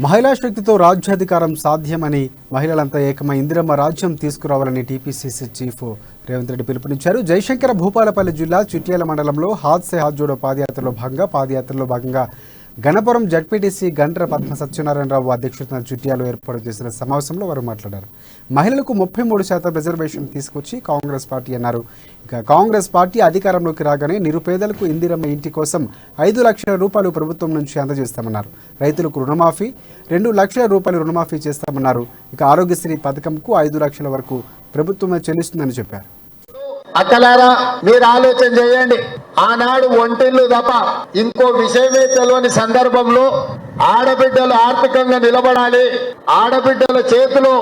మహిళా శక్తితో రాజ్యాధికారం సాధ్యమని మహిళలంతా ఏకమై ఇందిరమ్మ రాజ్యం తీసుకురావాలని టీపీసీసీ చీఫ్ రేవంత్ రెడ్డి పిలుపునిచ్చారు. జయశంకర భూపాలపల్లి జిల్లా చిట్యాల మండలంలో హాత్ సే హాత్ జోడో పాదయాత్రలో భాగంగా గణపురం జడ్పీటీసీ గండ్ర పద్మ సత్యనారాయణరావు అధ్యక్షతన చిట్యాలో ఏర్పాటు చేసిన సమావేశంలో వారు మాట్లాడారు. మహిళలకు 33% రిజర్వేషన్ తీసుకొచ్చి కాంగ్రెస్ పార్టీ అన్నారు. ఇక కాంగ్రెస్ పార్టీ అధికారంలోకి రాగానే నిరుపేదలకు ఇందిరమ్మ ఇంటి కోసం 5 లక్షల రూపాయలు ప్రభుత్వం నుంచి అందజేస్తామన్నారు. రైతులకు రుణమాఫీ 2 లక్షల రూపాయలు రుణమాఫీ చేస్తామన్నారు. ఇక ఆరోగ్యశ్రీ పథకంకు 5 లక్షల వరకు ప్రభుత్వమే చెల్లిస్తుందని చెప్పారు. అక్కలారా మీరు ఆలోచన చేయండి. ఆనాడు ఒంటిల్లు తప్ప ఇంకో విషయమే తెలియని సందర్భంలో ఆడబిడ్డలు ఆర్థికంగా నిలబడాలి, ఆడబిడ్డల చేతిలో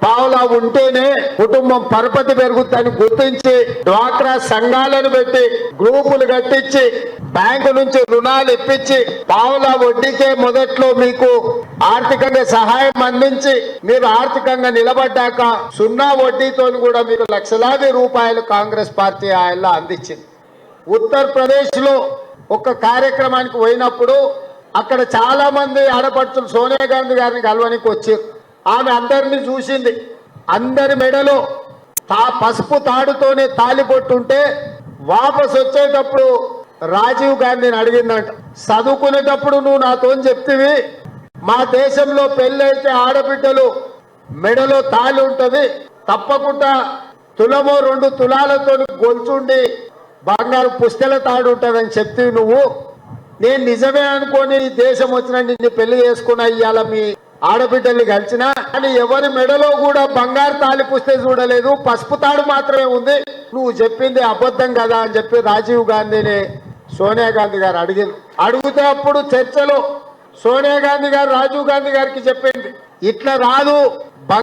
పావులా ఉంటేనే కుటుంబం పరపతి పెరుగుతుందని గుర్తించి డ్వాక్రా సంఘాలను పెట్టి గ్రూపులు కట్టించి బ్యాంకు నుంచి రుణాలు ఇప్పించి పావులా వడ్డీకే మొదట్లో మీకు ఆర్థికంగా సహాయం అందించి మీరు ఆర్థికంగా నిలబడ్డాక 0 వడ్డీతో కూడా మీకు లక్షలాది రూపాయలు కాంగ్రెస్ పార్టీ ఆయనలో అందించింది. ఉత్తరప్రదేశ్ లో ఒక కార్యక్రమానికి పోయినప్పుడు అక్కడ చాలా మంది ఆడపడుచులు సోనియా గాంధీ గారిని కలవడానికి వచ్చారు. ఆమె అందరినీ చూసింది. అందరి మెడలో పసుపు తాడుతోనే తాలిబొట్టుంటే వాపస్ వచ్చేటప్పుడు రాజీవ్ గాంధీని అడిగిందంట, చదువుకునేటప్పుడు నువ్వు నాతో చెప్తివి మా దేశంలో పెళ్ళైతే ఆడబిడ్డలు మెడలో తాళి ఉంటది, తప్పకుండా తులమో 2 తులాలతో గొలుచుండి బంగారు పుస్తెల తాడు ఉంటుందని చెప్తే నువ్వు, నేను నిజమే అనుకోని ఈ దేశం వచ్చిన నిన్ను పెళ్లి చేసుకున్నా ఇవాళ మీ ఆడబిడ్డల్ని కలిసినా అని ఎవరి మెడలో కూడా బంగారు తాళి పుస్తే చూడలేదు, పసుపు తాడు మాత్రమే ఉంది, నువ్వు చెప్పింది అబద్ధం కదా అని చెప్పి రాజీవ్ గాంధీని సోనియా గాంధీ గారు అడిగితే అప్పుడు చర్చలో సోనియా గాంధీ గారు రాజీవ్ గాంధీ గారికి చెప్పింది, ఇట్లా రాదు